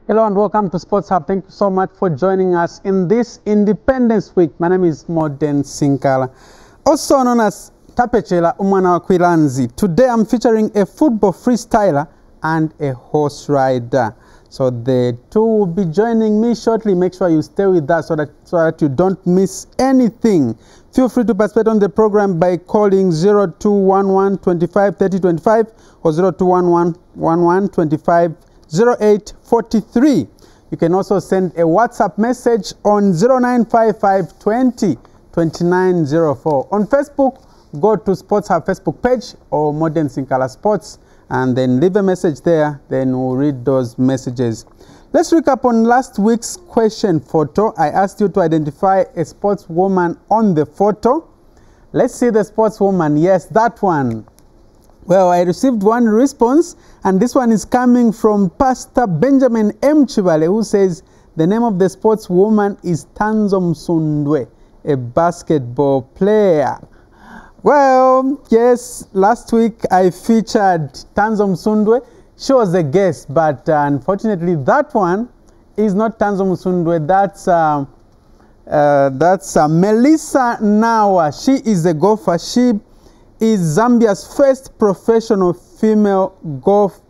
Hello and welcome to Sports Hub. Thank you so much for joining us in this Independence Week. My name is Modern Sinkala, also known as Tapechela Umwana wa Kwilanzi. Today I'm featuring a football freestyler and a horse rider. So the two will be joining me shortly. Make sure you stay with us so that you don't miss anything. Feel free to participate on the program by calling 0211 25 30 25 or 0211 11 25 0843. You can also send a WhatsApp message on 0955 20 2904. On Facebook, go to Sports Hub Facebook page or Modern Sinkala Sports and then leave a message there. Then we'll read those messages. Let's recap on last week's question photo. I asked you to identify a sportswoman on the photo. Let's see the sportswoman. Yes, that one. Well, I received one response, and this one is coming from Pastor Benjamin M. Chibale, who says the name of the sportswoman is Tanzo Msundwe, a basketball player. Well, yes, last week I featured Tanzo Msundwe. She was a guest, but unfortunately that one is not Tanzo Msundwe. That's Melissa Nawa. She is a golfer. She is Zambia's first professional female golf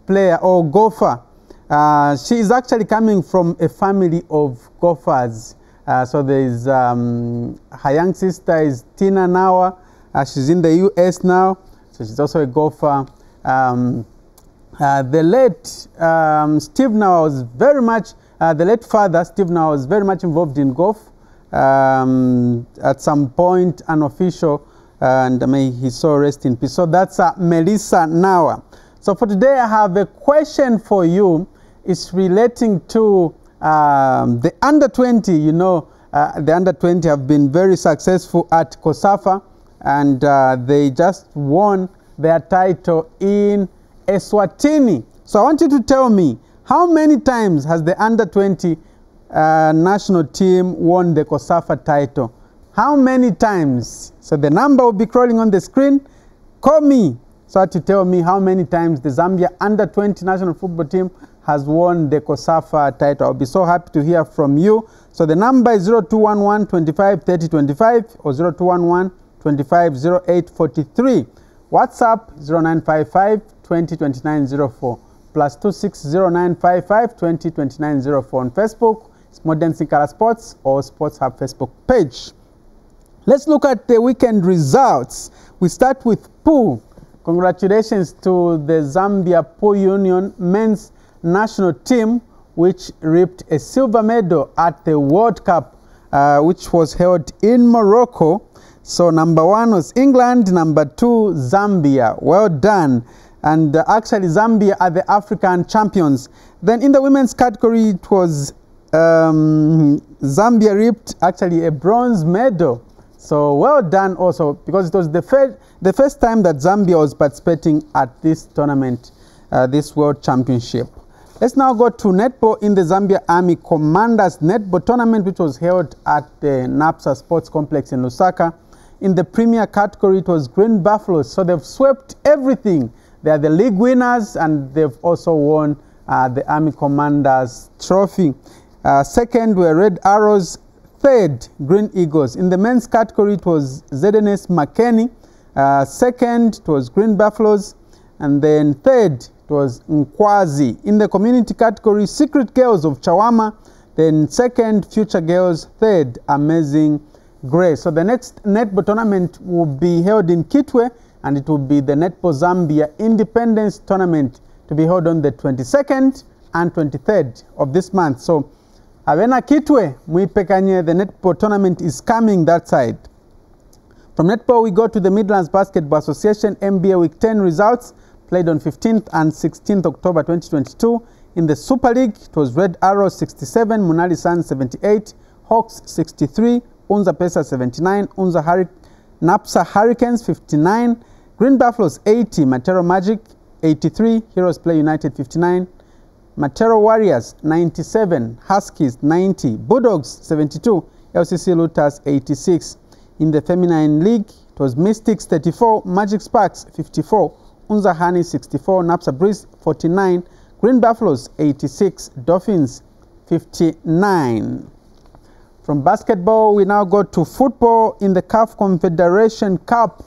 player or golfer. She is actually coming from a family of golfers. So there is her young sister is Tina Nawa. She's in the US now, so she's also a golfer. The late Steve Nawa was very much, the late father Steve Nawa was very much involved in golf. At some point, unofficial, and may his soul rest in peace. So that's Melissa Nawa. So for today, I have a question for you. It's relating to the under 20. You know, the under 20 have been very successful at COSAFA, and they just won their title in Eswatini. So I want you to tell me, how many times has the under 20 national team won the COSAFA title? How many times? So the number will be crawling on the screen. Call me so that you tell me how many times the Zambia under 20 national football team has won the COSAFA title. I'll be so happy to hear from you. So the number is 0211 25 30 25 or 0211 25 0843. WhatsApp 0955 20 29 04 plus 260955 20 29 04. On Facebook, it's Modern Sinkala Sports or Sports Hub Facebook page. Let's look at the weekend results. We start with pool. Congratulations to the Zambia Pool Union men's national team, which reaped a silver medal at the World Cup, which was held in Morocco. So number 1 was England, number 2 Zambia. Well done. And actually Zambia are the African champions. Then in the women's category, it was Zambia reaped actually a bronze medal. So well done also, because it was the first time that Zambia was participating at this tournament, this World Championship. Let's now go to netball in the Zambia Army Commanders Netball Tournament, which was held at the NAPSA Sports Complex in Lusaka. In the premier category, it was Green Buffaloes. So they've swept everything. They are the league winners, and they've also won the Army Commanders Trophy. Second were Red Arrows. Third, Green Eagles. In the men's category, it was ZNS McKinney. Second, it was Green Buffaloes. And then third, it was Nkwazi. In the community category, Secret Girls of Chawama. Then second, Future Girls. Third, Amazing Grace. So the next netball tournament will be held in Kitwe, and it will be the Netball Zambia Independence Tournament to be held on the 22nd and 23rd of this month. So Avena Kitwe, Muipekanye, the netball tournament is coming that side. From netball, we go to the Midlands Basketball Association NBA Week 10 results, played on 15th and 16th October 2022. In the Super League, it was Red Arrows 67, Munali Suns 78, Hawks 63, Unza Pesa 79, NAPSA Hurricanes 59, Green Buffaloes 80, Matero Magic 83, Heroes Play United 59, Matero Warriors 97, Huskies 90, Bulldogs 72, LCC Looters 86. In the Feminine League, it was Mystics 34, Magic Sparks 54, Unza Honey 64, NAPSA Breeze 49, Green Buffaloes 86, Dolphins 59. From basketball, we now go to football in the CAF Confederation Cup.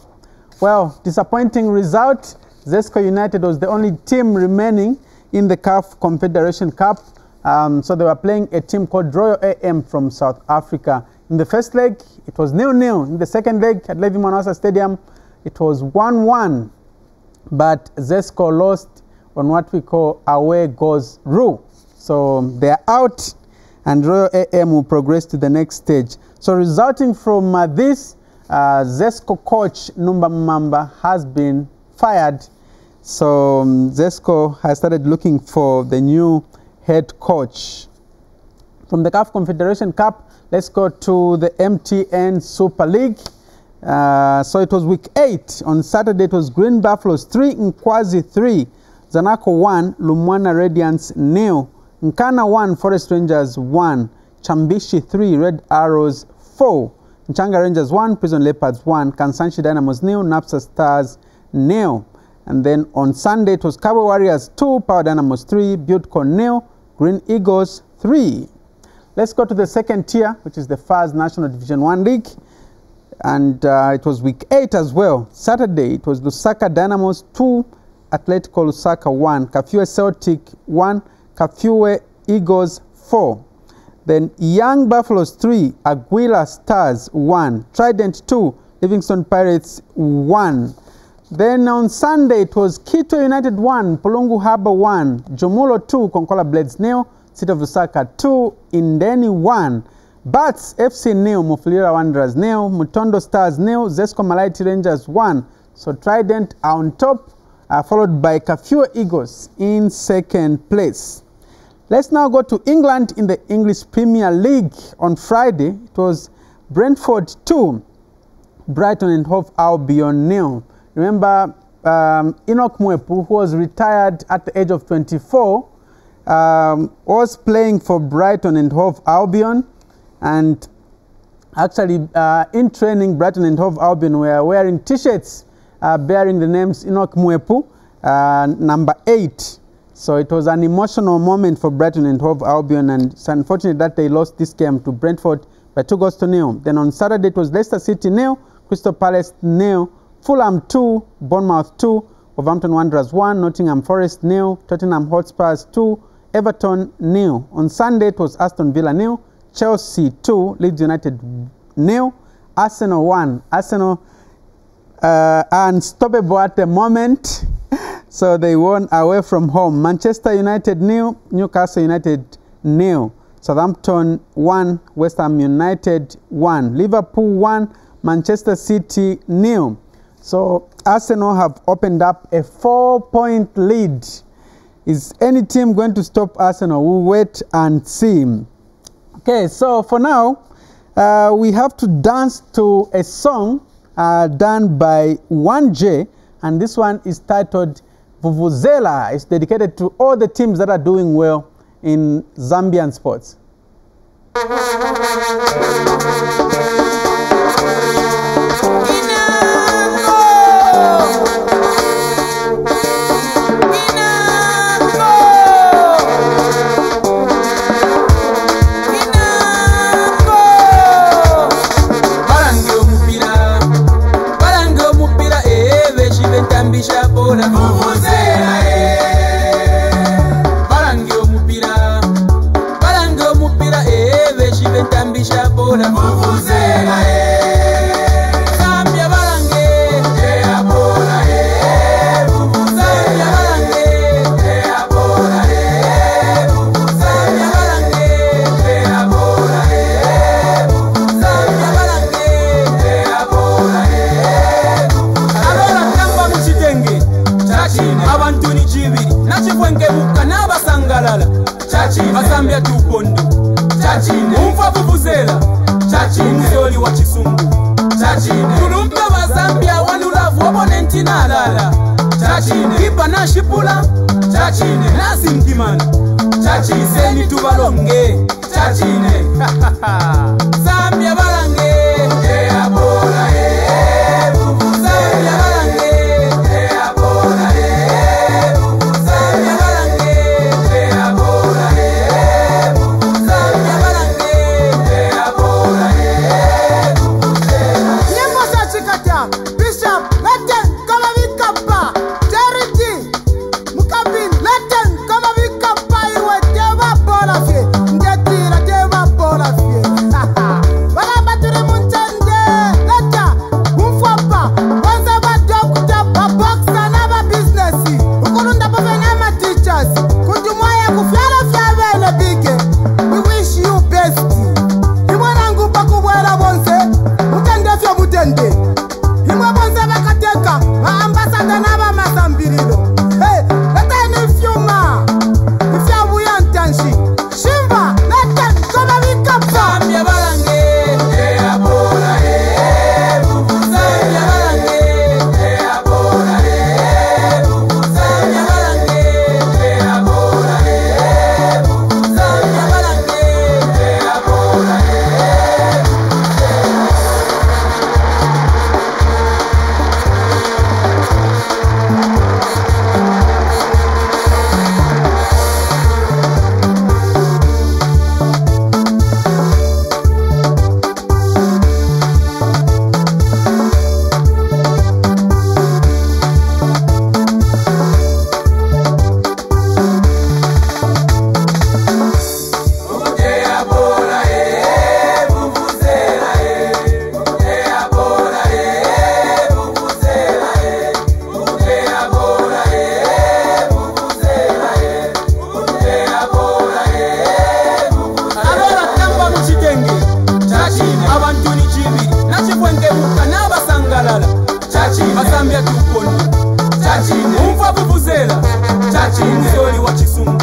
Well, disappointing result. Zesco United was the only team remaining in the CAF Confederation Cup. So they were playing a team called Royal AM from South Africa. In the first leg, it was 0-0. In the second leg at Levi Mwanawasa Stadium, it was 1-1. But Zesco lost on what we call away goes rule. So they are out, and Royal AM will progress to the next stage. So resulting from this, Zesco coach Numba Mamba has been fired. So Zesco has started looking for the new head coach. From the CAF Confederation Cup, let's go to the MTN Super League. So it was week 8. On Saturday, it was Green Buffaloes 3, Nkwazi 3, Zanaco 1, Lumwana Radiance 0, Nkana 1, Forest Rangers 1, Chambishi 3, Red Arrows 4, Nchanga Rangers 1, Prison Leopards 1, Kansanshi Dynamos 0, Napsa Stars 0. And then on Sunday, it was Cabo Warriors 2, Power Dynamos 3, Butco 0, Green Eagles 3. Let's go to the second tier, which is the FAS National Division 1 League. And it was week 8 as well. Saturday, it was Lusaka Dynamos 2, Atletico Lusaka 1, Kafue Celtic 1, Kafue Eagles 4. Then Young Buffaloes 3, Aguila Stars 1, Trident 2, Livingston Pirates 1. Then on Sunday, it was Quito United 1, Pulungu Harbour 1, Jomulo 2, Konkola Blades 0, City of Lusaka 2, Indeni 1, Bats FC 0, Mufulira Wanderers 0, Mutondo Stars 0, Zesco Malaiti Rangers 1. So Trident are on top, followed by Kafue Eagles in second place. Let's now go to England in the English Premier League. On Friday, it was Brentford 2, Brighton and Hove Albion 0. Remember, Enoch Mwepu, who was retired at the age of 24, was playing for Brighton and Hove Albion. And actually, in training, Brighton and Hove Albion were wearing T-shirts bearing the names Enoch Mwepu, number 8. So it was an emotional moment for Brighton and Hove Albion, and it's unfortunate that they lost this game to Brentford by 2-0. Then on Saturday, it was Leicester City 0, Crystal Palace 0, Fulham 2, Bournemouth 2, Wolverhampton Wanderers 1, Nottingham Forest 0, Tottenham Hotspurs 2, Everton 0. On Sunday, it was Aston Villa 0, Chelsea 2, Leeds United 0, Arsenal 1. Arsenal are unstoppable at the moment, so they won away from home. Manchester United 0, Newcastle United 0, Southampton 1, West Ham United 1, Liverpool 1, Manchester City 0. So Arsenal have opened up a 4-point lead. Is any team going to stop Arsenal? We'll wait and see. Okay, so for now, we have to dance to a song done by 1J, and this one is titled Vuvuzela. It's dedicated to all the teams that are doing well in Zambian sports. Basambia tupondo chachine umfa vuvuzela chachine mzoli wa chisungu chachine tulumpe basambia walulavu opponenti nalala chachine kipa na shipula chachine nasi mkimana chachine seni tubalonge chachine Zambia balange abola vuvuzela balange abola vuvuzela balange Zambia tupondo chachine umfa vuvuzela chachine soli wa chisungu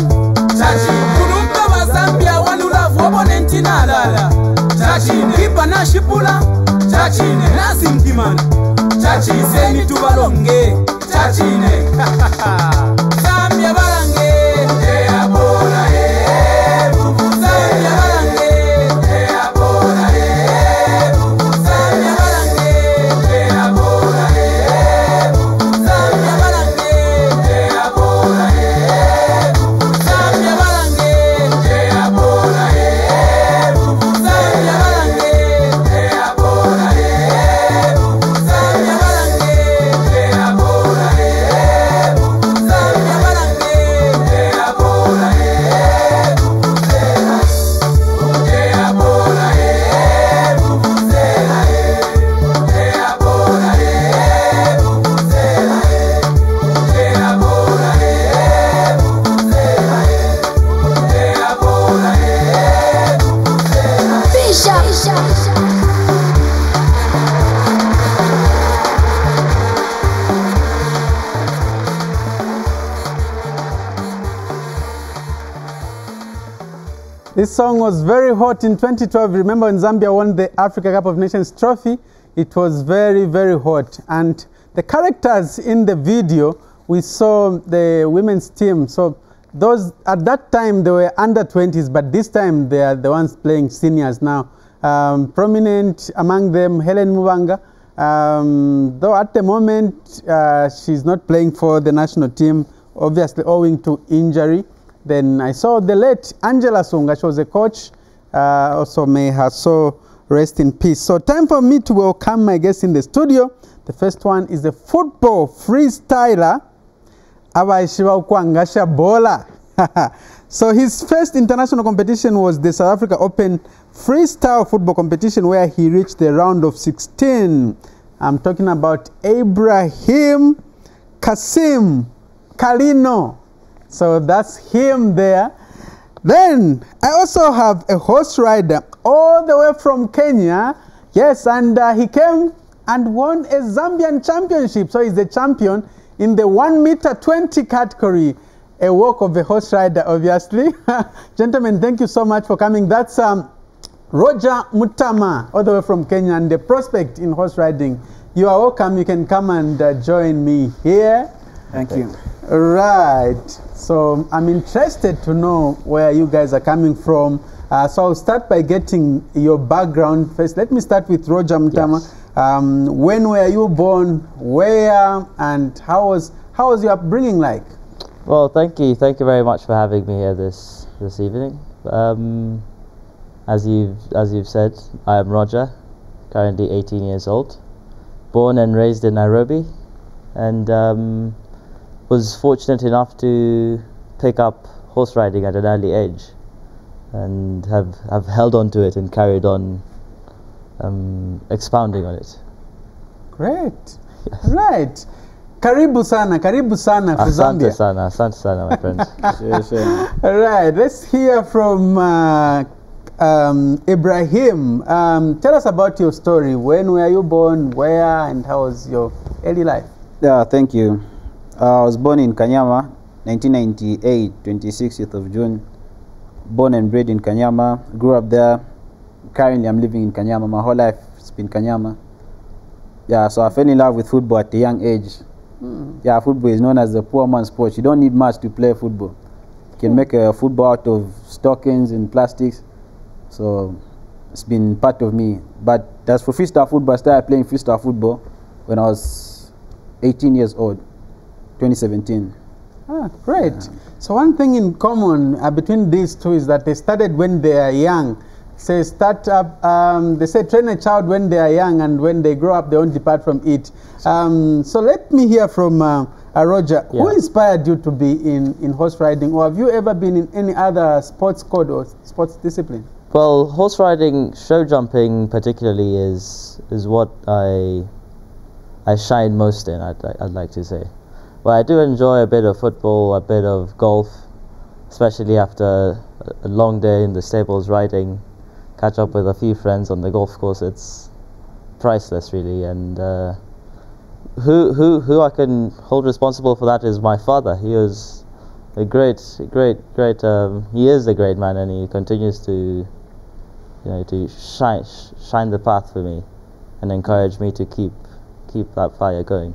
chachine kulumba ba Zambia walulavu wabonentina alala chachine kipa na shipula chachine nasi mdimana chachine seni tubalonge chachine Zambia balange ea bora Zambia balange ea bora Zambia balange ea bora Zambia balange ea bora Zambia balange ea bora Zambia balange ea bora Zambia balange ea bora Zambia balange ea bora This song was very hot in 2012. Remember when Zambia won the Africa Cup of Nations trophy? It was very, very hot. And the characters in the video, we saw the women's team. So those, at that time, they were under 20s, but this time they are the ones playing seniors now. Prominent among them, Helen Mubanga. Though at the moment, she's not playing for the national team, obviously owing to injury. Then I saw the late Angela Sunga. She was a coach. Also may her soul rest in peace. So time for me to welcome my guests in the studio. The first one is the football freestyler Abaishiwa Kwangasha Bola. So his first international competition was the South Africa Open freestyle football competition where he reached the round of 16. I'm talking about Eibrahim Kalino. So that's him there. Then I also have a horse rider all the way from Kenya. Yes, and he came and won a Zambian championship. So he's the champion in the 1m20 category. A walk of a horse rider, obviously. Gentlemen, thank you so much for coming. That's Roger Muthama, all the way from Kenya, and the prospect in horse riding. You are welcome. You can come and join me here. Thank you. Right. So I'm interested to know where you guys are coming from. So I'll start by getting your background first. Let me start with Roger Muthama. Yes. When were you born? Where? And how was your upbringing like? Well, thank you very much for having me here this evening. As you've said, I am Roger, currently 18 years old, born and raised in Nairobi, and was fortunate enough to pick up horse riding at an early age, and have held on to it and carried on expounding on it. Great. Yes. Right. Karibu sana for Zambia. Asante sana, my friend. Sure. All right, let's hear from Ibrahim. Tell us about your story. When were you born, where, and how was your early life? Yeah, thank you. I was born in Kanyama, 1998, 26th of June. Born and bred in Kanyama. Grew up there. Currently, I'm living in Kanyama. My whole life has been Kanyama. Yeah, so I fell in love with football at a young age. Yeah, football is known as the poor man's sport. You don't need much to play football. You can make a football out of stockings and plastics. So it's been part of me. But as for freestyle football, I started playing freestyle football when I was 18 years old, 2017. Ah, great. Yeah. So one thing in common between these two is that they started when they are young. Say they say train a child when they are young, and when they grow up, they won't depart from it. So let me hear from Roger. Yeah. Who inspired you to be in horse riding, or have you ever been in any other sports code or sports discipline? Well, horse riding, show jumping particularly is what I shine most in, I'd like to say. Well, I do enjoy a bit of football, a bit of golf, especially after a long day in the stables riding. Catch up with a few friends on the golf course. It's priceless, really, and who I can hold responsible for that is my father. He was a great. He is a great man, and he continues to, to shine the path for me, and encourage me to keep that fire going.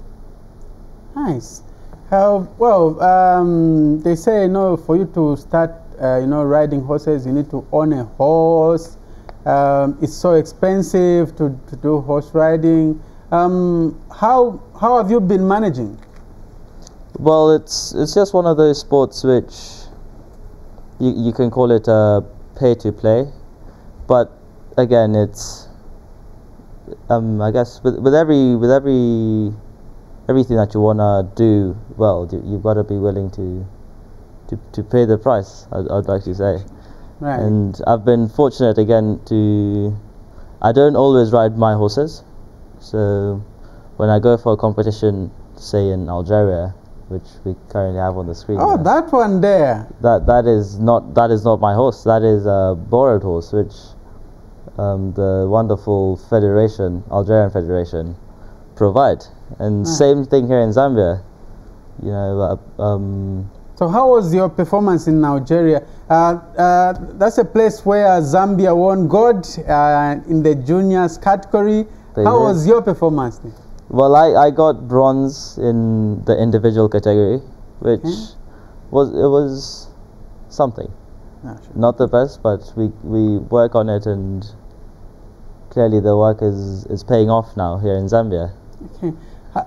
Nice. They say, for you to start, riding horses, you need to own a horse. It's so expensive to do horse riding. How have you been managing? Well, it's just one of those sports which you can call it pay to play, but again, it's I guess with everything that you wanna do well, you've got to be willing to pay the price. I'd like to say. Right. And I've been fortunate again I don't always ride my horses, so when I go for a competition, say in Algeria, which we currently have on the screen. Oh, that one there. That is not my horse. That is a borrowed horse, which the wonderful federation, Algerian Federation, provide. And same thing here in Zambia. So how was your performance in Nigeria? That's a place where Zambia won gold in the juniors category. How was your performance there? Well, I got bronze in the individual category, which was something. Sure. Not the best, but we work on it, and clearly the work is paying off now here in Zambia. Okay.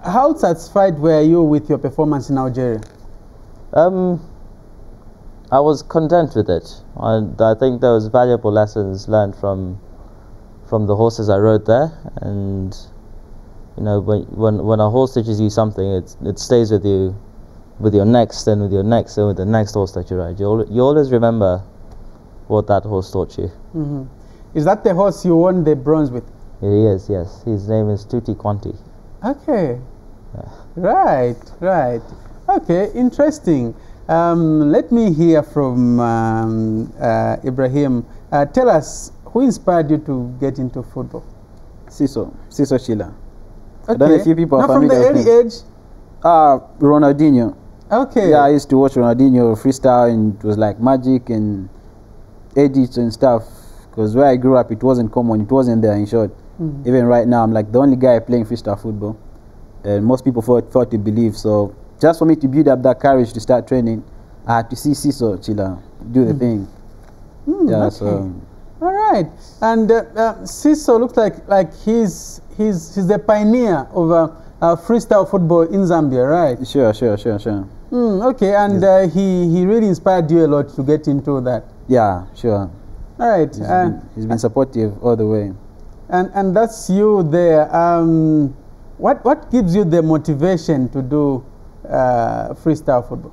How satisfied were you with your performance in Algeria? I was content with it, and I think there was valuable lessons learned from the horses I rode there. And when a horse teaches you something, it stays with you, with your next and with your next and with the next horse that you ride. You always remember what that horse taught you. Mm-hmm. Is that the horse you won the bronze with? He is, yes. His name is Tutti Quanti. Okay. Yeah. Right. Okay, interesting. Let me hear from Ibrahim. Tell us, who inspired you to get into football? Siso Chila. Okay. I don't know if you people are from the familiar with early him. age? Ronaldinho. Okay. Yeah, I used to watch Ronaldinho freestyle, and it was like magic and edits and stuff. Because where I grew up, it wasn't common. It wasn't there, in short. Mm-hmm. Even right now, I'm like the only guy playing freestyle football. And most people thought to believe. So just for me to build up that courage to start training, I had to see Siso Chila do the thing. Yeah, okay. so. All right. And Siso looks like he's the pioneer of freestyle football in Zambia, right? Sure. Okay, and he really inspired you a lot to get into that. Yeah, sure. All right. He's been supportive all the way. And that's you there. What gives you the motivation to do freestyle football?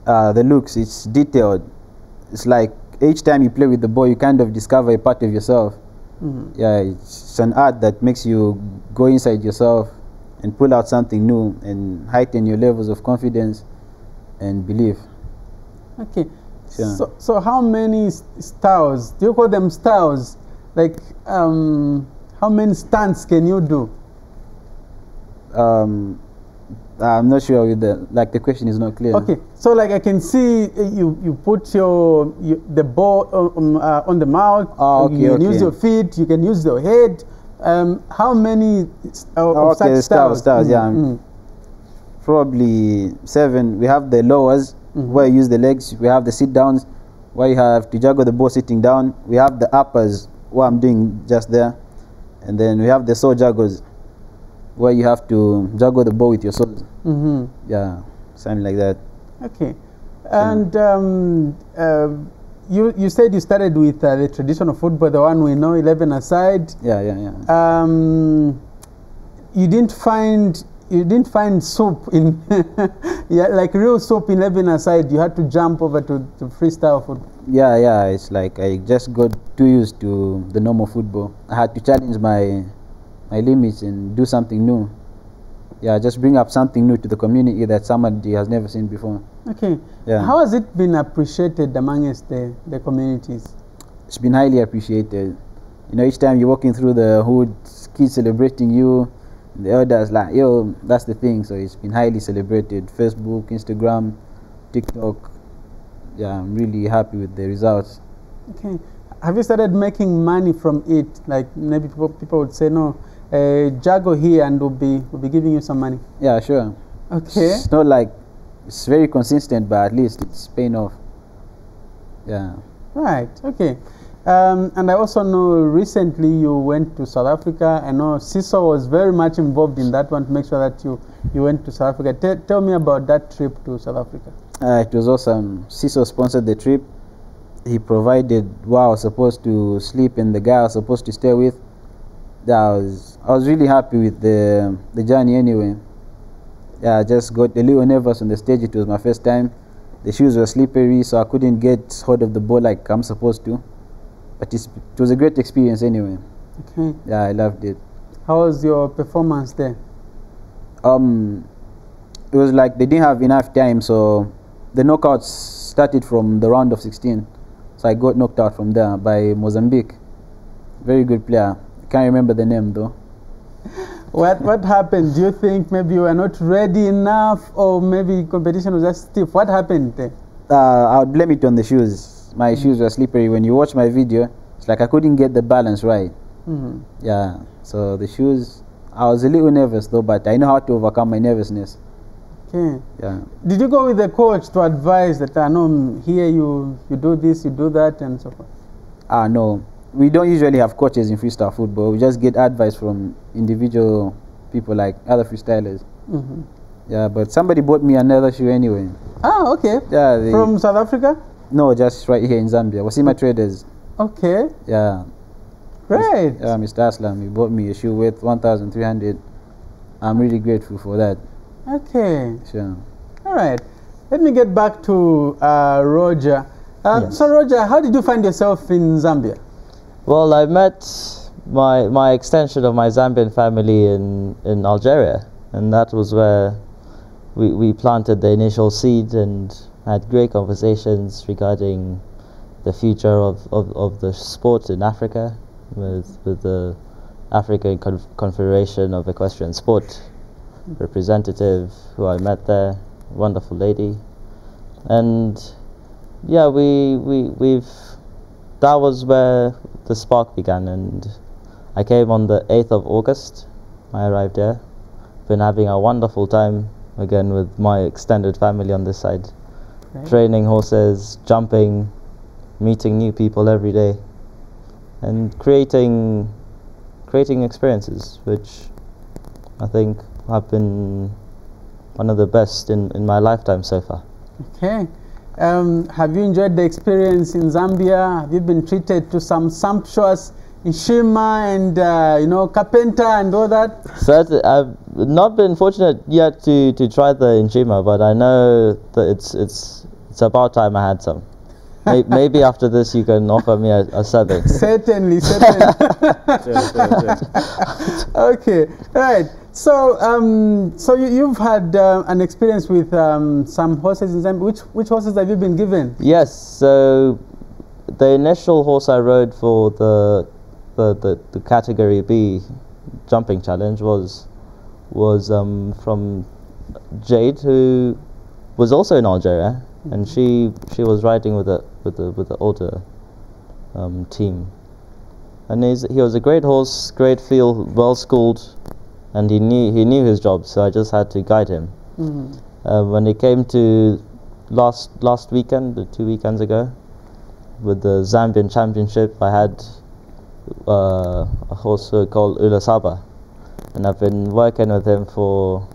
The looks, it's detailed. It's like each time you play with the ball, you kind of discover a part of yourself. Mm-hmm. Yeah, it's an art that makes you go inside yourself and pull out something new and heighten your levels of confidence and belief. Okay. Sure. So how many styles? Do you call them styles? Like how many stunts can you do? I'm not sure with the question is not clear. Okay, so like I can see you put the ball on the mouth. Oh, you can use your feet. You can use your head. How many of such styles? Yeah, probably 7. We have the lowers where you use the legs. We have the sit downs where you have to juggle the ball sitting down. We have the uppers, what I'm doing just there, and then we have the soul juggles, where you have to juggle the ball with your soles. Yeah, something like that. Okay. And you said you started with the traditional football, the one we know, 11 aside. Yeah. You didn't find soup in like real soup in 11 aside. You had to jump over to freestyle football. Yeah. It's like I just got too used to the normal football. I had to challenge my limits and do something new. Yeah, just bring up something new to the community that somebody has never seen before. Okay. Yeah. How has it been appreciated amongst the communities? It's been highly appreciated. Each time you're walking through the hood, kids celebrating you, The elders like, yo, that's the thing. So it's been highly celebrated. Facebook, Instagram, TikTok. Yeah, I'm really happy with the results. Okay. Have you started making money from it? Like maybe people would say, no, Jago here and we'll be giving you some money. Yeah, sure. Okay. It's not like it's very consistent, but at least it's paying off. Yeah. Right. Okay. And I also know recently you went to South Africa. I know Siso was very much involved in that one to make sure that you went to South Africa. Tell me about that trip to South Africa. It was awesome. Siso sponsored the trip. He provided where I was supposed to sleep and the guy I was supposed to stay with. I was really happy with the journey anyway. Yeah, I just got a little nervous on the stage. It was my first time. The shoes were slippery, so I couldn't get hold of the ball like I'm supposed to. But it was a great experience anyway. Okay. Yeah, I loved it. How was your performance there? It was like they didn't have enough time, so the knockouts started from the round of 16. So I got knocked out from there by Mozambique. Very good player. Can't remember the name though. What happened? Do you think maybe you were not ready enough, or maybe competition was just stiff? What happened there? I would blame it on the shoes. My shoes were slippery. When you watch my video, it's like I couldn't get the balance right. Mm-hmm. Yeah, so the shoes, I was a little nervous though, but I know how to overcome my nervousness. Okay. Yeah. Did you go with the coach to advise that I know here you do this, you do that, and so forth? No. We don't usually have coaches in freestyle football. We just get advice from individual people like other freestylers. Mm-hmm. Yeah, but somebody bought me another shoe anyway. Ah, okay. Yeah. From South Africa? No, just right here in Zambia. Wasima Traders. Okay. Yeah. Great. Yeah, Mr. Aslam, he bought me a shoe worth 1,300. I'm really grateful for that. Okay. Sure. All right. Let me get back to Roger. Yes. So, Roger, how did you find yourself in Zambia? Well, I met my extension of my Zambian family in Algeria, and that was where we planted the initial seed and had great conversations regarding the future of the sport in Africa with the African Confederation of Equestrian Sport representative who I met there, wonderful lady, and yeah, we've that was where the spark began, and I came on the 8th of August. I arrived here. Been having a wonderful time again with my extended family on this side. Okay. Training horses, jumping, meeting new people every day, and creating experiences which I think have been one of the best in my lifetime so far. Okay. Have you enjoyed the experience in Zambia? Have you been treated to some sumptuous Nshima and Kapenta and all that? Certainly, I've not been fortunate yet to try the Nshima, but I know that it's about time I had some. Maybe after this you can offer me a serving. Certainly. Okay, right. So, you've had an experience with some horses in Zambia. Which horses have you been given? Yes. So, the initial horse I rode for the category B jumping challenge was from Jade, who was also in Algeria, and she was riding with the older team, and he was a great horse, great feel, well schooled, and he knew his job, so I just had to guide him. Mm-hmm. When it came to last weekend, 2 weekends ago, with the Zambian Championship, I had a horse called Ulasaba, and I've been working with him for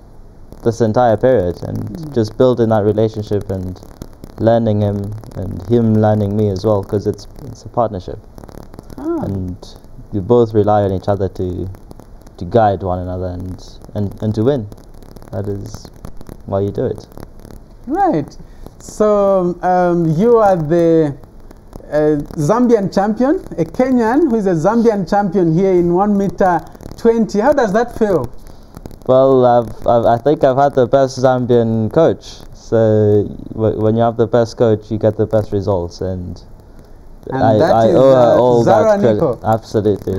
this entire period, and just building that relationship and learning him and him learning me as well, because it's a partnership. And you both rely on each other to guide one another and to win. That is why you do it. Right. So you are the Zambian champion, a Kenyan who is a Zambian champion here in 1 meter 20. How does that feel? Well, I think I've had the best Zambian coach. So when you have the best coach, you get the best results, and I that is owe her all Zara that credit. Nico. Absolutely.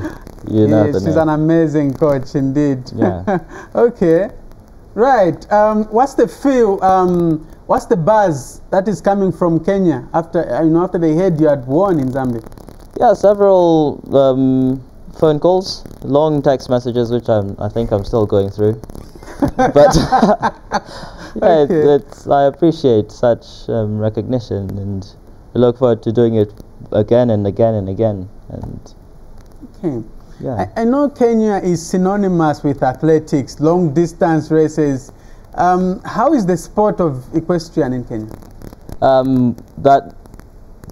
You know the she's name. an amazing coach indeed. Yeah. Okay. Right. What's the feel? What's the buzz that is coming from Kenya after after they heard you had won in Zambia? Yeah, several phone calls, long text messages, which I think I'm still going through. But yeah, Okay. I appreciate such recognition, and I look forward to doing it again and again and again. And Okay. yeah, I know Kenya is synonymous with athletics, long distance races. How is the sport of equestrian in Kenya?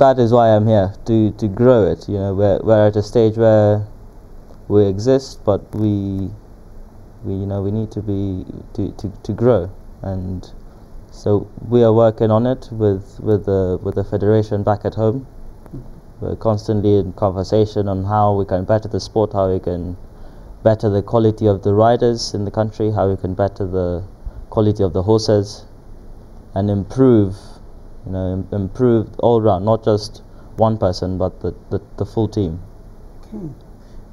that is why I'm here, to grow it. You know, we're at a stage where we exist, but we need to be to grow, and so we are working on it with the federation back at home. We're constantly in conversation on how we can better the sport, how we can better the quality of the riders in the country, how we can better the quality of the horses, and improve all round, not just one person, but the full team. Okay.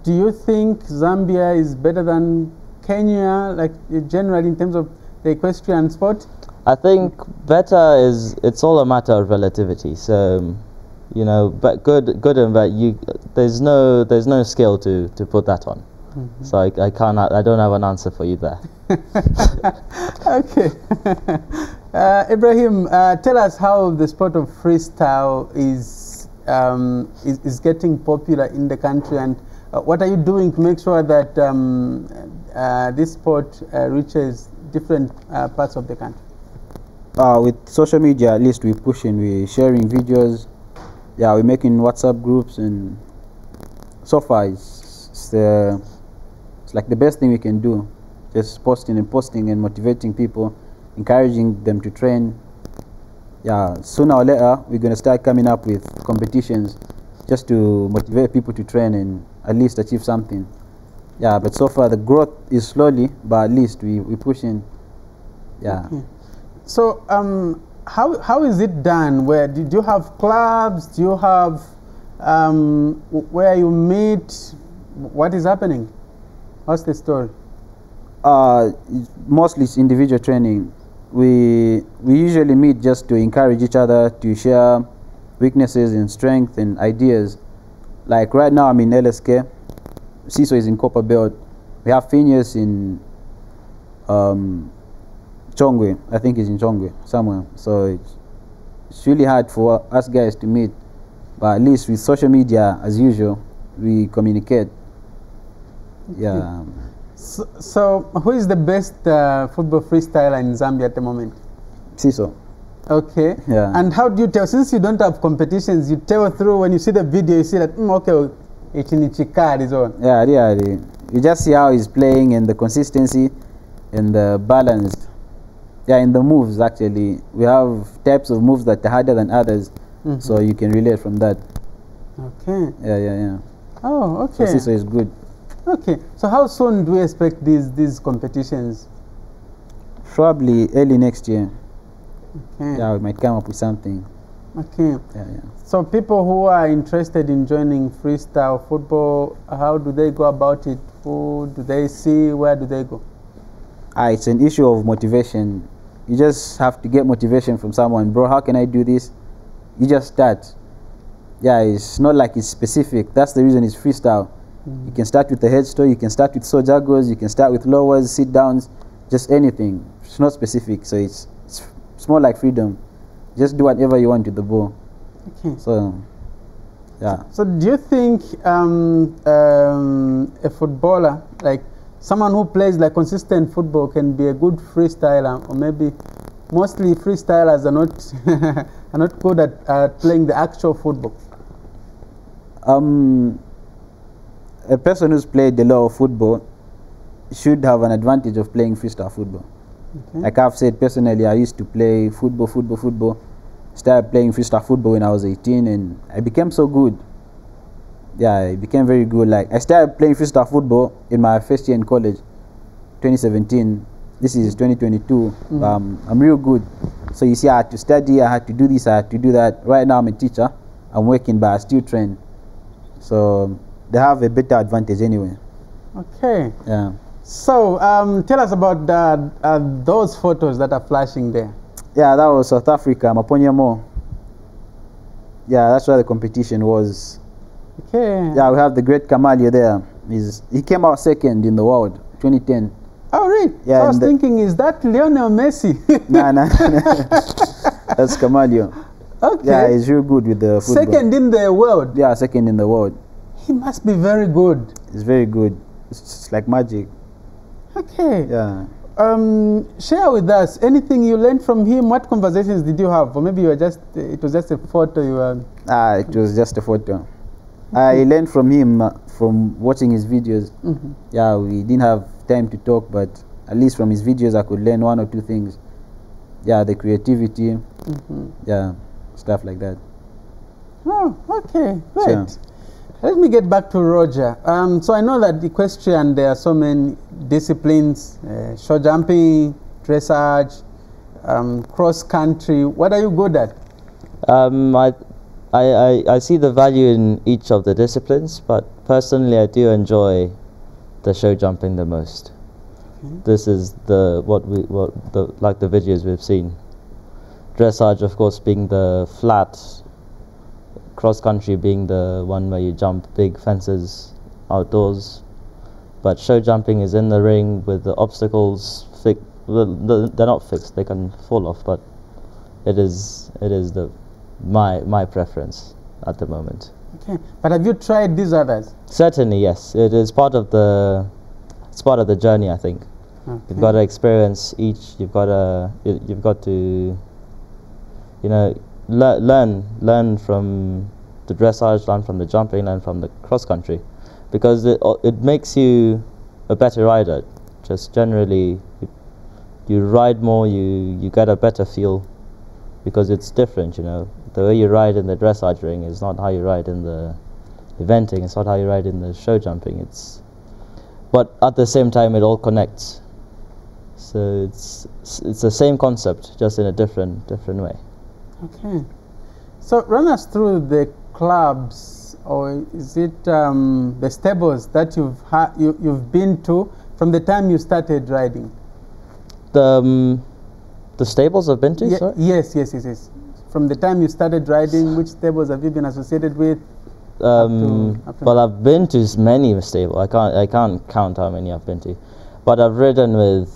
Do you think Zambia is better than Kenya, like generally in terms of the equestrian sport? I think better it's all a matter of relativity. So, but good and bad. There's no scale to put that on. Mm-hmm. So I don't have an answer for you there. Okay. Ibrahim, tell us how the sport of freestyle is getting popular in the country, and what are you doing to make sure that this sport reaches different parts of the country? With social media, at least we're sharing videos. Yeah, we're making WhatsApp groups, and so far it's like the best thing we can do. Just posting and motivating people, encouraging them to train. Yeah, sooner or later we're going to start coming up with competitions just to motivate people to train and at least achieve something. Yeah, but so far the growth is slowly, but at least we're pushing. Yeah. Okay. So how is it done? Do you have clubs? Do you have where you meet? What is happening? What's the story? Mostly it's individual training. We usually meet just to encourage each other, to share weaknesses and strength and ideas. Like right now I'm in LSK, Ciso is in Copper Belt. We have Phineas in Chongwe, I think he's in Chongwe somewhere. So it's really hard for us guys to meet, but at least with social media, as usual, we communicate. Yeah. So who is the best football freestyler in Zambia at the moment? Ciso. Okay. Yeah. And how do you tell, since you don't have competitions, you tell through when you see the video, you see that, okay, it's in Ichikad is on. Yeah, you just see how he's playing and the consistency and the balance. Yeah, in the moves actually. We have types of moves that are harder than others, so you can relate from that. Okay. Yeah. Oh, okay. So Ciso is good. Okay. So how soon do we expect these competitions? Probably early next year. Okay. Yeah, we might come up with something. Okay. Yeah. So people who are interested in joining freestyle football, how do they go about it? Who do they see? Where do they go? It's an issue of motivation. You just have to get motivation from someone. Bro, how can I do this? You just start. Yeah, it's not like it's specific. That's the reason it's freestyle. You can start with the headstone, you can start with sojagos, you can start with lowers, sit downs, just anything. It's not specific, so it's more like freedom. Just do whatever you want with the ball. Okay. So, yeah. So do you think a footballer, like someone who plays like consistent football, can be a good freestyler? Or maybe mostly freestylers are not are not good at playing the actual football? A person who's played the law of football should have an advantage of playing freestyle football. Okay. Like I've said, personally, I used to play football. Started playing freestyle football when I was 18, and I became so good. Yeah, I became very good. Like I started playing freestyle football in my first year in college, 2017. This is 2022. I'm real good. So you see, I had to study, I had to do this, I had to do that. Right now I'm a teacher. I'm working, but I still train. So they have a better advantage anyway. Okay. Yeah. So tell us about those photos that are flashing there. Yeah, that was South Africa, Maponyamo. Yeah, that's where the competition was. Okay. Yeah, we have the great Kamalio there. He came out second in the world, 2010. Oh, really? Yeah, So I was thinking, is that Lionel Messi? Nah. That's Kamalio. Okay. Yeah, he's real good with the football. Second in the world. Yeah, second in the world. He must be very good. He's very good. It's like magic. Okay. Yeah. Share with us anything you learned from him. What conversations did you have? Or maybe you were just it was just a photo you were. It was just a photo. I learned from him from watching his videos. Mhm. Yeah, we didn't have time to talk, but at least from his videos I could learn one or two things. Yeah, the creativity. Mhm. Yeah, stuff like that. Oh, okay, great. Sure. Let me get back to Roger. So I know that equestrian, there are so many disciplines, show jumping, dressage, cross country. What are you good at? I see the value in each of the disciplines, but personally I do enjoy the show jumping the most. This is the videos we've seen. Dressage, of course, being the flat, cross country being the one where you jump big fences outdoors, but show jumping is in the ring with the obstacles they're not fixed, they can fall off, but it is my preference at the moment. Okay, but have you tried these others? Certainly, yes. It is part of the journey, I think. Okay. You've got to experience each. You've got to learn from the dressage, learn from the jumping, learn from the cross country, because it makes you a better rider. Just generally, you ride more, you get a better feel, because it's different. The way you ride in the dressage ring is not how you ride in the eventing. It's not how you ride in the show jumping. But at the same time, it all connects. So it's the same concept, just in a different way. Okay. So run us through the clubs, or is it the stables that you've been to from the time you started riding? The stables I've been to. Sorry? Yes. From the time you started riding, which stables have you been associated with? Up to Well, I've been to many stables. I can't count how many I've been to, but I've ridden with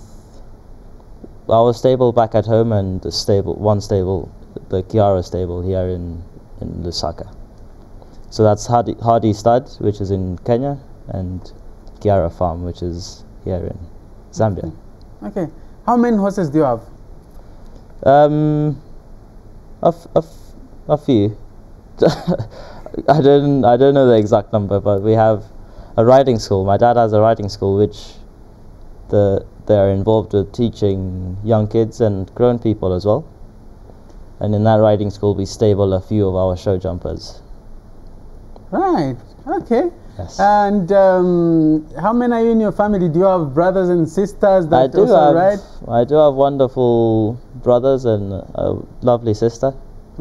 our stable back at home and one stable, the Kiara stable here in Lusaka. So that's Hardy Stud, which is in Kenya, and Kiara Farm, which is here in Zambia. Okay. How many horses do you have? A few. I don't know the exact number, but we have a riding school. My dad has a riding school which they're involved with teaching young kids and grown people as well. And in that riding school we stable a few of our show jumpers. Right. Okay. Yes. And how many are you in your family? Do you have brothers and sisters that also ride? I do have wonderful brothers and a lovely sister.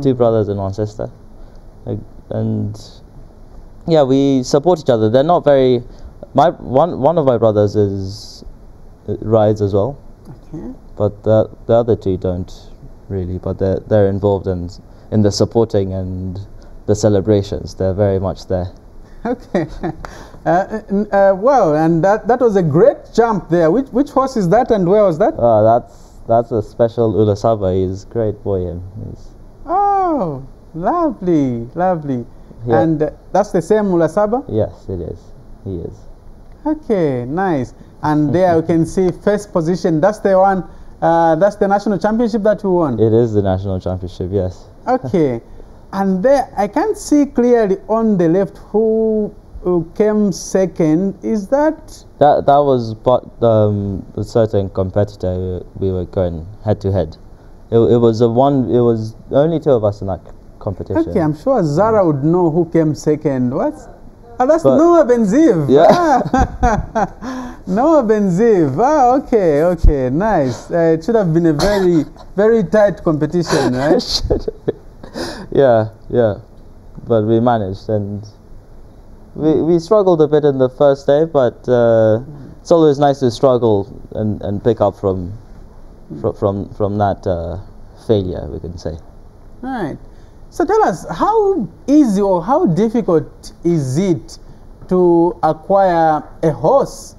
Two brothers and one sister. And yeah, we support each other. They're not very. One of my brothers rides as well. Okay. But the other two don't really. But they're involved in the supporting and the celebrations. They're very much there. Okay. Well, and that was a great jump there. Which horse is that, and where was that? That's a special Ulasaba. He's a great boy. Oh, lovely. Yeah. And that's the same Ulasaba? Yes, it is. He is. Okay, nice. And there you can see first position. That's the one. That's the national championship that you won. It is the national championship. Yes. Okay. And there, I can't see clearly on the left who came second. Is that was a certain competitor. We were going head to head. It was only two of us in that competition. okay? I'm sure Zara would know who came second. What? Oh, that's But- Noah Benziv. Yeah. Noah Benziv. Ah, okay, nice. It should have been a very, very tight competition, right? Yeah. But we managed, and We struggled a bit in the first day, but it's always nice to struggle and pick up from that failure, we can say. Right. So tell us, how easy or how difficult is it to acquire a horse?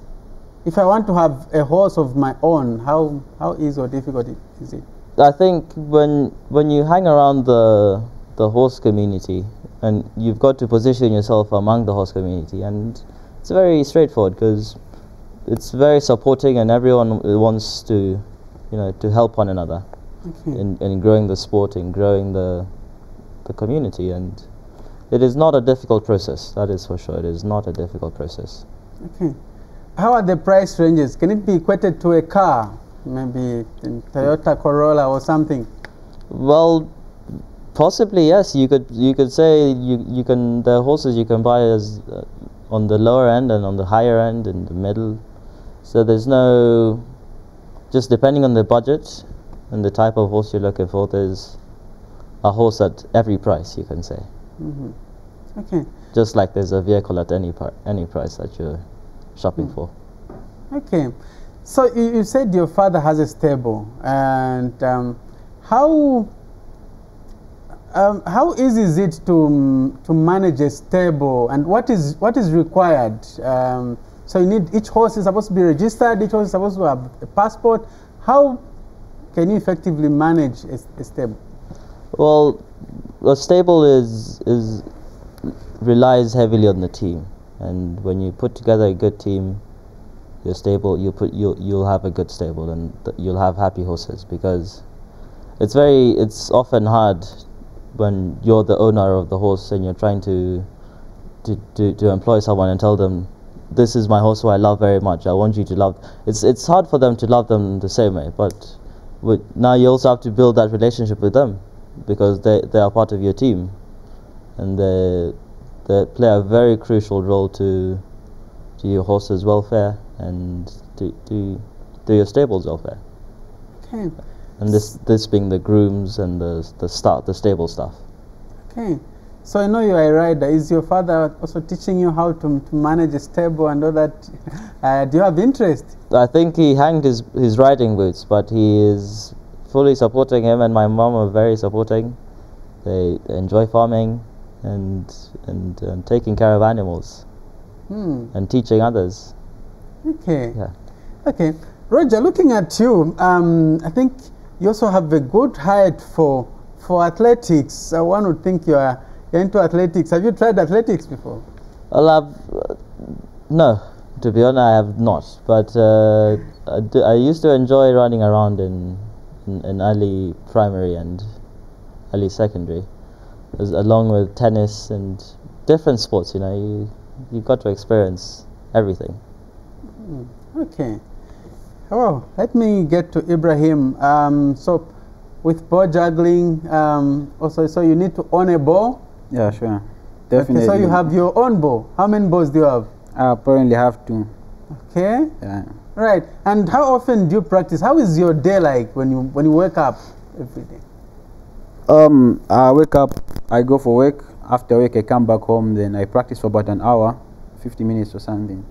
If I want to have a horse of my own, how easy or difficult is it? I think when you hang around the horse community, and you've got to position yourself among the horse community, and it's very straightforward because it's very supporting and everyone wants to, to help one another in growing the sport and growing the community, and it is not a difficult process, that is for sure. It is not a difficult process. Okay. How are the price ranges? Can it be equated to a car, maybe a Toyota Corolla or something? Well, possibly yes. You could say you can, the horses you can buy as on the lower end and on the higher end and the middle. So there's no, just depending on the budget and the type of horse you're looking for, there's a horse at every price, you can say. Okay. Just like there's a vehicle at any price that you're shopping for. Okay. So you said your father has a stable, and how easy is it to manage a stable, and what is required? So you need, each horse is supposed to be registered, each horse is supposed to have a passport. How can you effectively manage a stable? Well, a stable relies heavily on the team, and when you put together a good team, your stable, you'll have a good stable, and you'll have happy horses, because it's often hard when you're the owner of the horse and you're trying to employ someone and tell them, this is my horse who I love very much, I want you to love. It's hard for them to love them the same way, but now you also have to build that relationship with them, because they are part of your team, and they play a very crucial role to your horse's welfare and to your stable's welfare. Okay. And this being the grooms and the stable stuff. Okay. So I know you are a rider. Is your father also teaching you how to manage a stable and all that? Do you have interest? I think he hanged his riding boots, but he is fully supporting him, and my mom are very supporting. They enjoy farming and taking care of animals and teaching others. Okay. Yeah. Okay. Roger, looking at you, I think you also have a good height for athletics. One would think you're into athletics. Have you tried athletics before? Well, no, to be honest, I have not. But I used to enjoy running around in early primary and early secondary, along with tennis and different sports. You've got to experience everything. Okay. Oh, let me get to Ibrahim. So, with ball juggling, also, so you need to own a ball? Yeah, sure. Definitely. Okay, so you have your own ball. How many balls do you have? I apparently have 2. Okay. Yeah. Right. And how often do you practice? How is your day like when you wake up every day? I wake up, I go for work. After work, I come back home. Then I practice for about an hour, 50 minutes or something.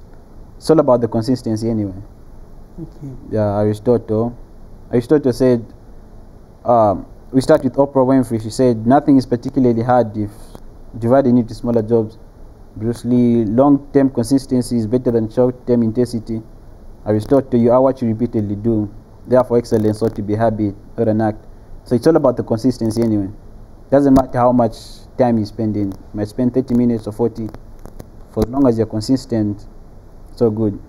It's all about the consistency anyway. Okay. Yeah, Aristotle said, we start with Oprah Winfrey. She said, nothing is particularly hard if divided into smaller jobs. Bruce Lee, long-term consistency is better than short-term intensity. Aristotle, you are what you repeatedly do. Therefore, excellence ought to be a habit, not an act. So it's all about the consistency anyway. Doesn't matter how much time you spend in. You might spend 30 minutes or 40. For as long as you're consistent, so good.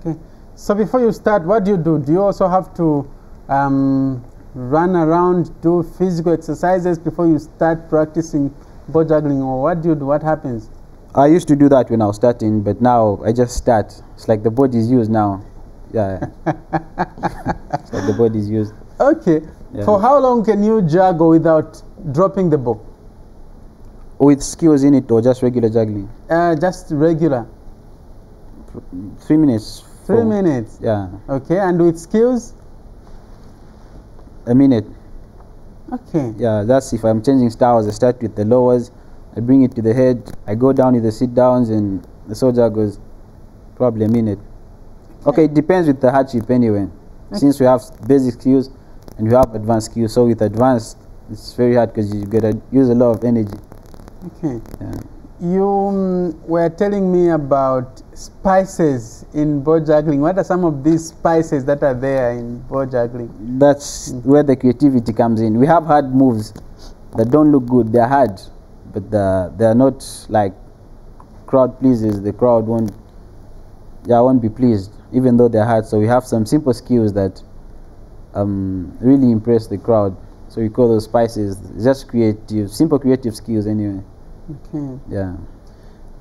Okay. So before you start, what do? Do you also have to run around, do physical exercises before you start practicing ball juggling, or what do you do? What happens? I used to do that when I was starting, but now I just start. It's like the body's used now. Yeah. It's like the body's used. Okay. Yeah. For how long can you juggle without dropping the ball? With skills in it, or just regular juggling? Just regular. 3 minutes. 3 minutes? Yeah. Okay, and with skills? A minute. Okay. Yeah, that's if I'm changing styles. I start with the lowers, I bring it to the head, I go down with the sit downs, and the soldier goes probably a minute. Okay, it depends with the hardship anyway. Since we have basic skills and we have advanced skills, so with advanced, it's very hard because you gotta use a lot of energy. Okay. Yeah. You were telling me about spices in bow juggling. What are some of these spices that are there in bow juggling? That's where the creativity comes in. We have hard moves that don't look good. They're hard, but they're not like crowd pleases. The crowd won't be pleased, even though they're hard. So we have some simple skills that really impress the crowd. So we call those spices. Just creative, simple creative skills anyway. Okay. Yeah.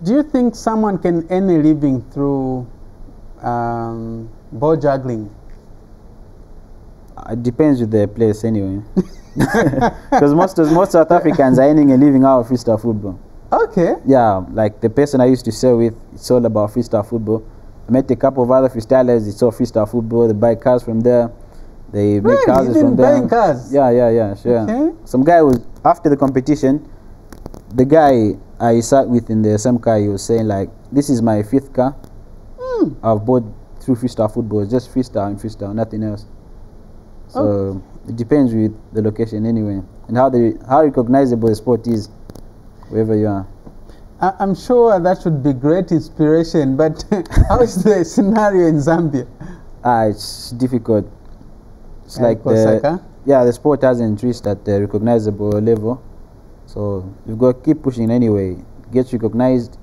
Do you think someone can earn a living through bow juggling? It depends with the place anyway. Because most South Africans are earning a living out of freestyle football. Okay. Yeah, like the person I used to sell with, it's all about freestyle football. I met a couple of other freestylers, it's all freestyle football. They buy cars from there. They make Really? houses Even from there. buying cars? Yeah, sure. Okay. Some guy was, after the competition, the guy I sat with in the same car, he was saying like, this is my 5th car. I've bought through freestyle football. It's just freestyle and freestyle, nothing else. So it depends with the location anyway, and how recognizable the sport is wherever you are. I'm sure that should be great inspiration, but how is the scenario in Zambia? It's difficult. It's like Osaka? the sport hasn't reached at the recognizable level, so you've got to keep pushing anyway. Get recognized.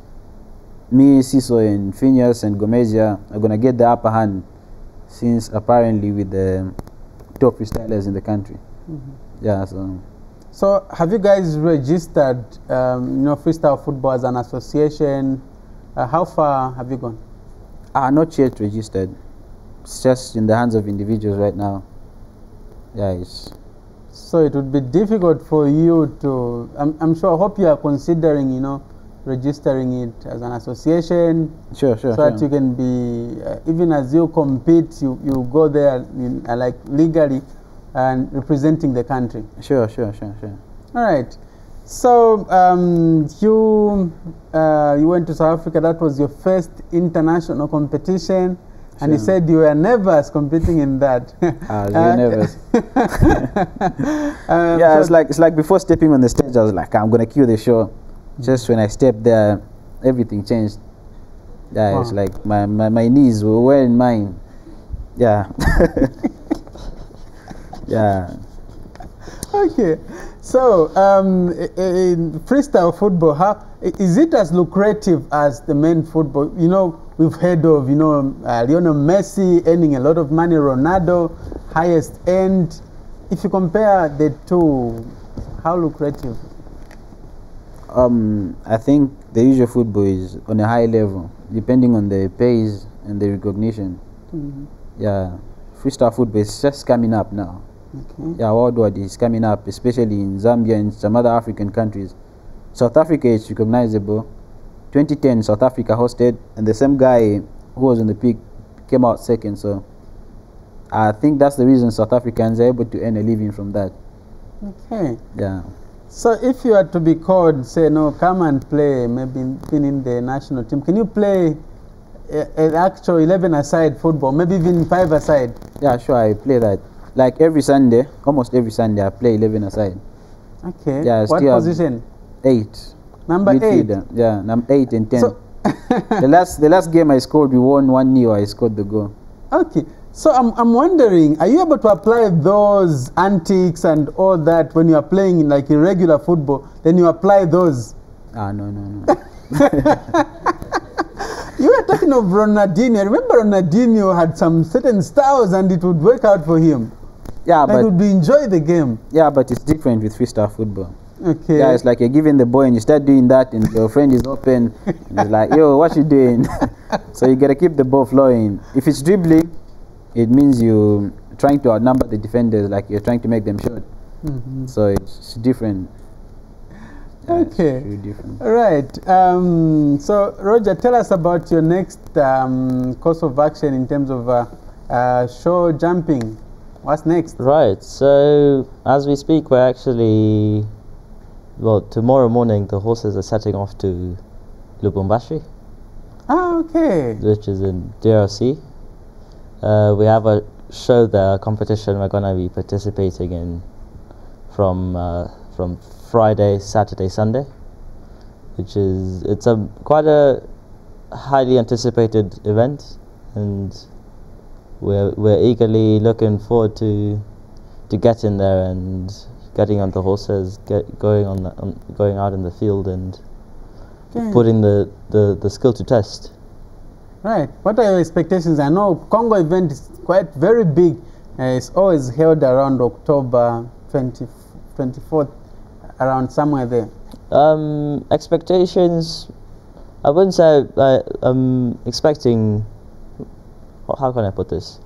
Me, Siso, and Phineas and Gomezia are gonna get the upper hand, since apparently with the top freestylers in the country. Yeah, So have you guys registered freestyle football as an association? How far have you gone? Not yet registered. It's just in the hands of individuals right now. Yeah, so it would be difficult for you to, I'm sure, I hope you are considering, registering it as an association. Sure. So that you can be, even as you compete, you go there like legally and representing the country. Sure. All right. So you went to South Africa. That was your first international competition. And you said you were nervous competing in that. I was very nervous. Yeah, it's like before stepping on the stage, I was like, I'm gonna kill the show. Just when I stepped there, everything changed. Yeah, it's like my knees were in mine. Yeah. Yeah. Okay. So in freestyle football, how is it as lucrative as the main football? We've heard of Lionel Messi earning a lot of money, Ronaldo highest end. If you compare the two, how lucrative? I think the usual football is on a high level, depending on the pace and the recognition. Yeah, freestyle football is just coming up now. Okay. Yeah, worldwide is coming up, especially in Zambia and some other African countries. South Africa is recognizable. 2010, South Africa hosted, and the same guy who was on the peak came out second. So I think that's the reason South Africans are able to earn a living from that. Okay. Yeah. So if you are to be called, say, no, come and play, maybe in the national team, can you play an actual 11-a-side football, maybe even 5-a-side? Yeah, sure, I play that. Like every Sunday, almost every Sunday, I play 11-a-side. Okay. Yeah, what position? 8. Number 8? Yeah, number 8 and 10. So the last game I scored, we won 1-0, I scored the goal. Okay. So I'm wondering, are you able to apply those antics and all that when you are playing in like irregular football? Then you apply those? No. You were talking of Ronaldinho. Remember Ronaldinho had some certain styles and it would work out for him. Yeah, but would enjoy the game. Yeah, but it's different with freestyle football. Okay. Yeah, it's like you're giving the ball and you start doing that and your friend is open and he's like, yo, what you doing? So you gotta keep the ball flowing. If it's dribbling, it means you're trying to outnumber the defenders, like you're trying to make them short. So it's different. Yeah, okay. It's really different. All right. So Roger, tell us about your next course of action in terms of show jumping. What's next? Right. So as we speak, we're actually well, tomorrow morning the horses are setting off to Lubumbashi, Ah, okay. which is in DRC. We have a show there, a competition we're going to be participating in from Friday, Saturday, Sunday, which is quite a highly anticipated event, and we're eagerly looking forward to getting there and getting on the horses, going out in the field and Okay. putting the skill to test. Right. What are your expectations? I know Congo event is quite very big. It's always held around October 24th, around somewhere there. Expectations, I wouldn't say I'm expecting. How can I put this?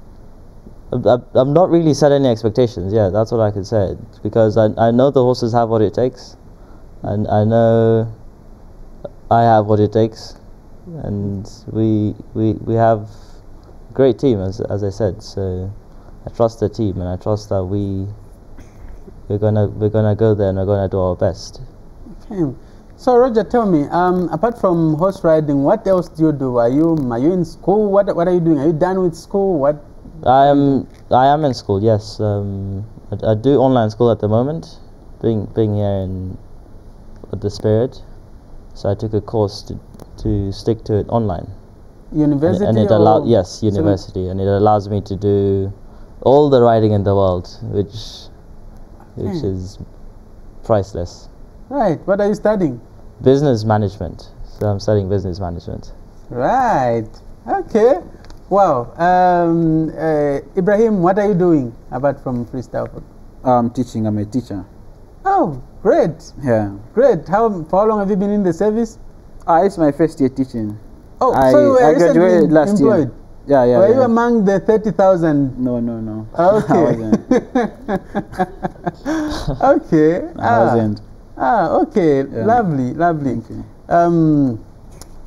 I'm not really set any expectations. Yeah, that's what I can say, because I know the horses have what it takes, and I know I have what it takes, and we have a great team, as I said. So I trust the team, and I trust that we're gonna go there and we're gonna do our best. Okay. So Roger, tell me, apart from horse riding, what else do you do? Are you in school? What are you doing? Are you done with school? What? I am in school. Yes, I do online school at the moment, being here in this period. So I took a course to stick to it online. University? And it allows, yes, university, and it allows me to do all the riding in the world, which is priceless. Right. What are you studying? Business management. So I'm studying business management. Right. Okay. Wow. Ibrahim, what are you doing apart from freestyle football? I'm teaching. I'm a teacher. Oh, great. Yeah. Great. For how long have you been in the service? It's my first year teaching. Oh, I so you were recently graduated last employed? year. Yeah. Were you among the 30,000? No. Okay. I wasn't. Okay. I wasn't. Okay. Yeah. Lovely. Thank you.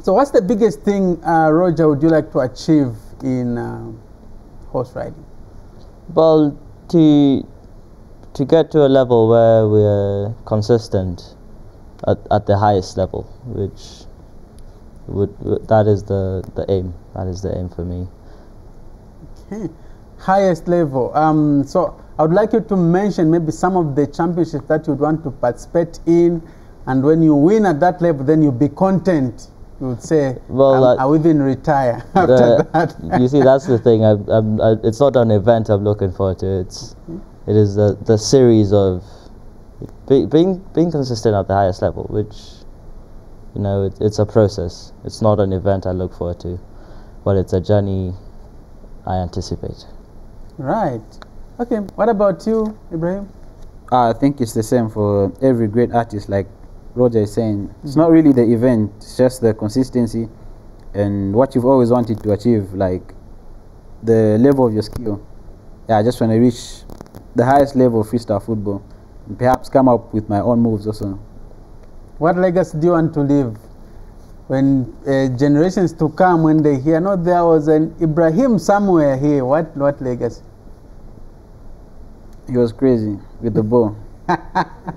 So what's the biggest thing, Roger, would you like to achieve in horse riding? Well, to get to a level where we're consistent at the highest level, which that is the aim. That is the aim for me. Okay. Highest level. So I would like you to mention maybe some of the championships that you'd want to participate in, and when you win at that level, then you'll be content. You would say, well, I will even retire after that. You see, that's the thing. It's not an event I'm looking forward to. It is the series of being consistent at the highest level, which, you know, it's a process. It's not an event I look forward to, but it's a journey I anticipate. Right. Okay. What about you, Ibrahim? I think it's the same for every great artist, like Roger is saying. It's not really the event, it's just the consistency and what you've always wanted to achieve, like the level of your skill. Yeah, I just want to reach the highest level of freestyle football and perhaps come up with my own moves also. What legacy do you want to leave when generations to come, when they hear, no, there was an Ibrahim somewhere here? What legacy? He was crazy with the ball.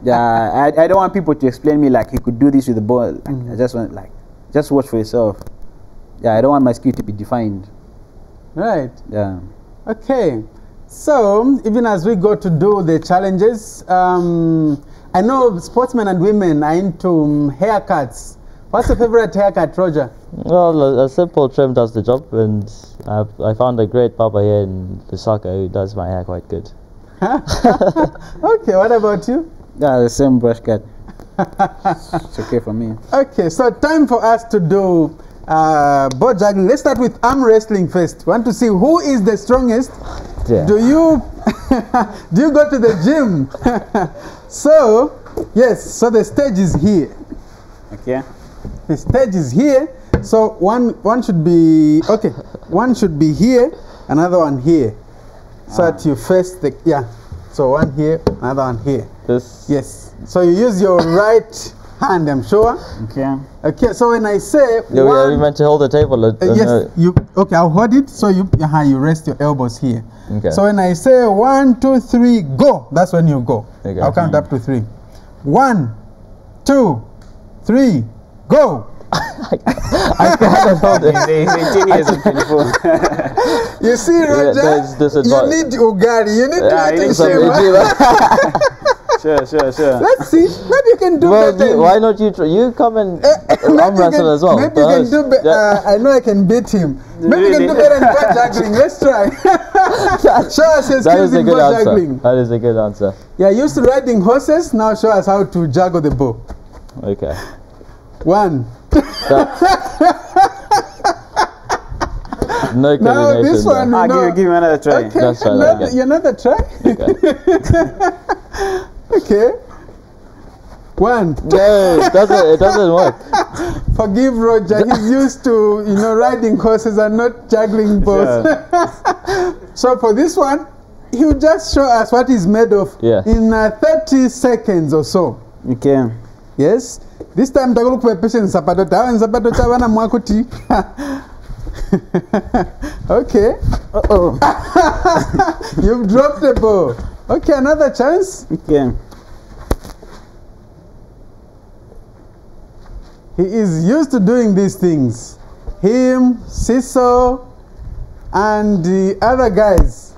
Yeah, I don't want people to explain me like he could do this with the ball. Like, I just want, like, just watch for yourself. Yeah, I don't want my skill to be defined. Right. Yeah. Okay. So even as we go to do the challenges, I know sportsmen and women are into haircuts. What's your favorite haircut, Roger? Well, a simple trim does the job, and I found a great barber here in Lusaka who does my hair quite good. Okay, what about you? Yeah, the same brush cut. It's okay for me. Okay, so time for us to do board juggling. Let's start with arm wrestling first. Want to see who is the strongest? Yeah. Do you do you go to the gym? So yes, so the stage is here. Okay. The stage is here. So one should be okay. One should be here, another one here. So that you face the So one here, another one here. This. Yes. So you use your right hand, I'm sure. Okay. Okay. So when I say No, we meant to hold the table. yes. You okay? I'll hold it. So you rest your elbows here. Okay. So when I say 1, 2, 3, go, that's when you go. Okay. I'll count up to 3. 1, 2, 3, go. I can't hold it. He's 18 years and 24. You see, Roger, there's you disadvantage. need Ugari. You need Yeah, to you eat need a some shema. Sure. Let's see. Maybe you can do Well, better. why not you try? You come and arm wrestle as well. Maybe you can do better. I know I can beat him. Maybe you can do better in bow juggling. Let's try. Show us your That skills is a in good bow answer. juggling. That is a good answer. Yeah, used to riding horses. Now show us how to juggle the bow. Okay. 1. No Now coordination. this one, there. you know. Give him another try. Okay, Let's try that again. another try. Okay. Okay. 1. No, it doesn't work. Forgive Roger. He's used to, riding horses and not juggling bows. So for this one, he'll just show us what he's made of in 30 seconds or so. Okay. Yes. This time, I'm going to put patient zapato. Okay. You've dropped the ball. Okay, another chance. Okay. He is used to doing these things. Him, Siso, and the other guys.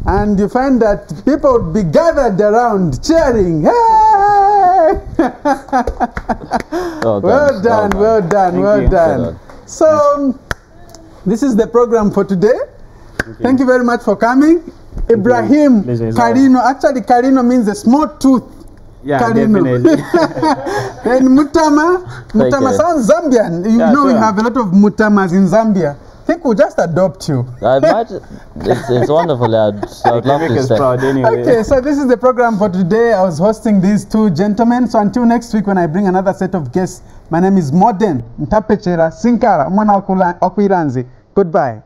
And you find that people would be gathered around cheering. Hey! Well done. So, this is the program for today. Thank you very much for coming. Eibrahim Kalino. Actually, Kalino means a small tooth. Yeah, Kalino. definitely. Then Muthama sounds Zambian. We have a lot of Muthamas in Zambia. I think we'll just adopt you. It's wonderful. I'd love to stay. Proud anyway. Okay, so this is the program for today. I was hosting these two gentlemen. So until next week when I bring another set of guests, my name is Modern Ntapechera Sinkara Mwana Okwiranzi. Goodbye.